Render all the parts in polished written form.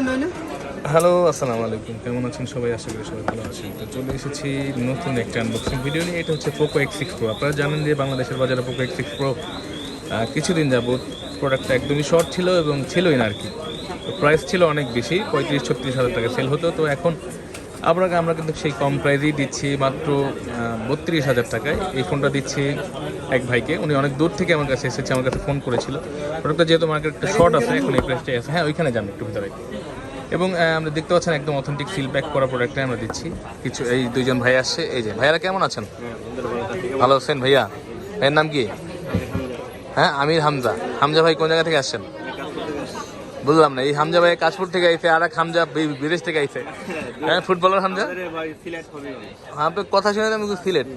Hello, আসসালামু আলাইকুম। কেমন আছেন সবাই? আশা করি সবাই ভালো আছেন। তো চলে এসেছি নতুন একটা আনবক্সিং ভিডিও নিয়ে। এটা হচ্ছে পোকো X6 Pro। আপনারা জানেন যে বাংলাদেশের বাজারে পোকো X6 Pro কিছুদিন যাবত প্রোডাক্টটা একদমই শর্ট ছিল এবং ছিলই না আর কি। তো প্রাইস ছিল অনেক বেশি, 35-36 হাজার টাকা সেল হতো। তো এখন আমরা কিন্তু সেই কম প্রাইজেই দিচ্ছি, মাত্র 32,000 টাকায় এই ফোনটা দিচ্ছি এক ভাইকে। উনি অনেক দূর থেকে আমার কাছে এসেছে, আমার কাছে ফোন করেছিল। প্রোডাক্টটা যেহেতু মার্কেটটা শর্ট আছে, এখন এই প্রাইসটাই আছে। হ্যাঁ, ওইখানে যান একটু ভিতরে। এবং আমরা দেখতে পাচ্ছেন একদম অথেন্টিক সিল প্যাক করা প্রোডাক্টে আমরা দিচ্ছি। কিছু এই দুইজন ভাই আসছে, এই যে ভাইয়ারা কেমন আছেন? ভালো আছেন ভাইয়া? ভাইয়ের নাম কি? হ্যাঁ, আমির হামজা। হামজা ভাই কোন জায়গা থেকে আসছেন? বুঝলাম না। এই হামজা ভাই কাশপুর থেকে আইছে, আর এক হামজা বিদেশ থেকে আইছে। হ্যাঁ, ফুটবলার হামজা। আপনার কথা শুনে আমি সিলেট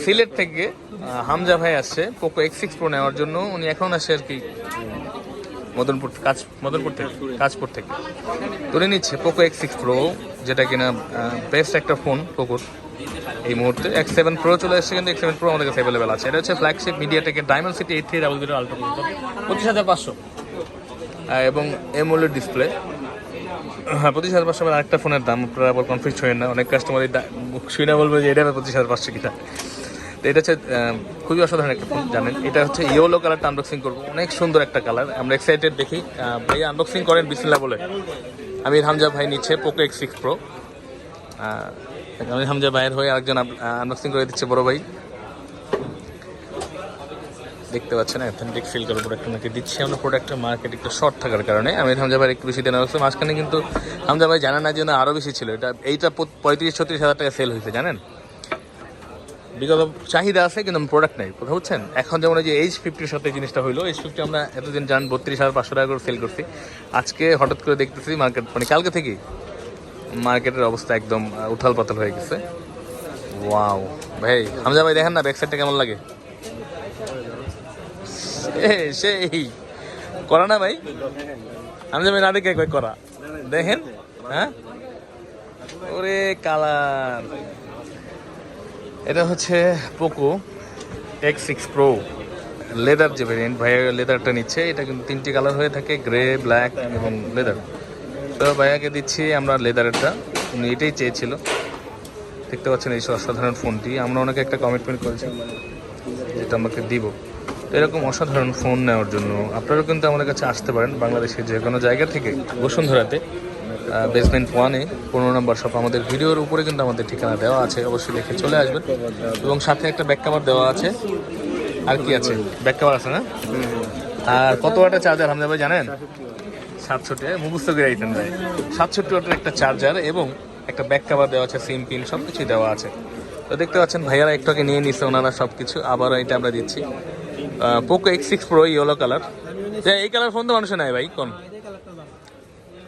সিলেট থেকে হামজা ভাই আসছে পোকো X6 Pro নেওয়ার জন্য। উনি এখন আসছে আর কি কাজপুর থেকে তুলে নিচ্ছে পোকো X6 Pro, যেটা কিনা বেস্ট একটা ফোন পোকোর এই মুহূর্তে। X7 Pro চলে এসেছে, কিন্তু X7 Pro আমাদের কাছে অ্যাভেলেবেল আছে। এটা হচ্ছে ফ্ল্যাগশিপ মিডিয়াটেকের Dimensity 8300 আলট্রা প্রসেসর, 25,500 এবং AMOLED ডিসপ্লে। হ্যাঁ, 25,500 আরেকটা ফোনের দাম। আপনারা আবার কনফিউজ হয়ে না, অনেক কাস্টমারই শুই না বলবে যে এটা 25,500 কিনা। তো এটা হচ্ছে খুবই অসাধারণ একটা ফোন, জানেন। এটা হচ্ছে ইয়েলো কালারটা আনবক্সিং করবো, অনেক সুন্দর একটা কালার। আমরা এক্সাইটেড, দেখি ভাই আনবক্সিং করেন বিসমিল্লাহ বলে। আমির হামজা ভাই নিচ্ছে পোকো X6 Pro। আমির হামজা ভাইয়ের হয়ে আরেকজন আনবক্সিং করে দিচ্ছে বড় ভাই। দেখতে পাচ্ছেন অথেন্টিক ফিল করে প্রোডাক্ট আমাকে দিচ্ছি আমরা। প্রোডাক্টের মার্কেট একটু শর্ট থাকার কারণে আমির হামজা ভাই একটু বেশি দেওয়া হচ্ছে মাঝখানে, কিন্তু হামজা ভাই জানা না জন্য আরও বেশি ছিল। এইটা 35-36 হাজার টাকা সেল হয়েছে, জানেন। বিগত চাহিদা আছে কিন্তু প্রোডাক্ট নেই, কথা বুঝছেন। এখন যেমন এই যে H50-র সাথে জিনিসটা হইলো, H50 আমরা এতদিন জান 32,500 টাকা করে সেল করছি। আজকে হঠাৎ করে দেখতেছি মার্কেট, মানে কালকে থেকেই মার্কেটের অবস্থা একদম উথাল পাতাল হয়ে গেছে। ওয়াও ভাই, হামজা ভাই দেখেন না ব্যাক সাইডটা কেমন লাগে। সেই করা না ভাই, হামজা ভাই না দেখে করা দেখেন। হ্যাঁ, ওরে কালার। এটা হচ্ছে পোকো X6 Pro লেদার যে ভেরিয়েন্ট, ভাইয়া লেদারটা নিচ্ছে। এটা কিন্তু 3টি কালার হয়ে থাকে, গ্রে, ব্ল্যাক এবং লেদার। তো ভাইয়াকে দিচ্ছি আমরা লেদারেরটা, উনি এটাই চেয়েছিল। দেখতে পাচ্ছেন এই অসাধারণ ফোনটি। আমরা ওনাকে একটা কমিটমেন্ট করেছি যেটা আমাকে দিব। তো এরকম অসাধারণ ফোন নেওয়ার জন্য আপনারাও কিন্তু আমাদের কাছে আসতে পারেন, বাংলাদেশের যে কোনো জায়গা থেকে। বসুন্ধরাতে বেসমেন্ট 1-এ 15 নম্বর শপ। আমাদের ভিডিওর উপরে কিন্তু আমাদের ঠিকানা দেওয়া আছে, অবশ্যই দেখে চলে আসবেন। এবং সাথে একটা ব্যাক কভার দেওয়া আছে। আর কি আছে? ব্যাক কভার আছে না? আর কত ওয়াটের চার্জার হামজা ভাই জানেন? 67, মুখস্থ করে আইতেন ভাই। 67 ওয়াটের একটা চার্জার এবং একটা ব্যাক কভার দেওয়া আছে, সিম পিন সব কিছুই দেওয়া আছে। তো দেখতে পাচ্ছেন ভাইয়ারা একটুকে নিয়ে নিচ্ছে ওনারা সব কিছু। আবারও এটা আমরা দিচ্ছি Poco X6 Pro yellow colour. এই কালার ফোন তো মানুষের নাই ভাই, কোন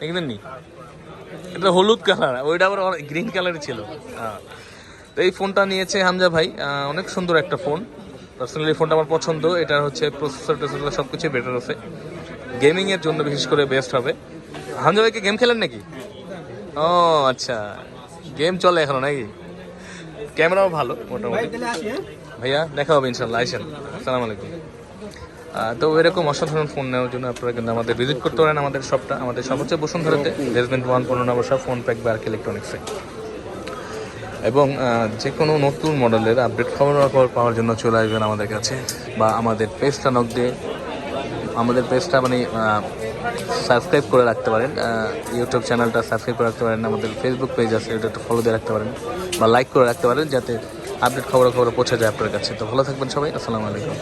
একদিন নি। এটা হলুদ কালার, ওইটা আবার গ্রিন কালারের ছিল। তো এই ফোনটা নিয়েছে হামজা ভাই, অনেক সুন্দর একটা ফোন। পার্সোনালি ফোনটা আমার পছন্দ। এটা হচ্ছে প্রসেসর টেসেসর সব কিছুই বেটার আছে, গেমিংয়ের জন্য বিশেষ করে বেস্ট হবে। হামজা ভাই কি গেম খেলেন নাকি? ও আচ্ছা, গেম চলে এখনো নাকি? ক্যামেরাও ভালো মোটামুটি। ভাইয়া দেখা হবে ইনশাল্লাহ, আইসেন। আসসালামু আলাইকুম। তো এরকম অসাধারণ ফোন নেওয়ার জন্য আপনারা কিন্তু আমাদের ভিজিট করতে পারেন আমাদের শপটা। আমাদের শপ হচ্ছে বসুন্ধরাতে, বেসমেন্ট 1, 15 নম্বর শপ, ফোন প্যাক বা ইলেকট্রনিক্সে। এবং যে কোনো নতুন মডেলের আপডেট খবর পাওয়ার জন্য চলে আসবেন আমাদের কাছে, বা আমাদের পেজটা নক দিয়ে আমাদের পেজটা মানে সাবস্ক্রাইব করে রাখতে পারেন। ইউটিউব চ্যানেলটা সাবস্ক্রাইব করে রাখতে পারেন। আমাদের ফেসবুক পেজ আছে, এটা একটু ফলো দিয়ে রাখতে পারেন বা লাইক করে রাখতে পারেন, যাতে আপডেট খবর পৌঁছে যায় আপনার কাছে। তো ভালো থাকবেন সবাই, আসসালামু আলাইকুম।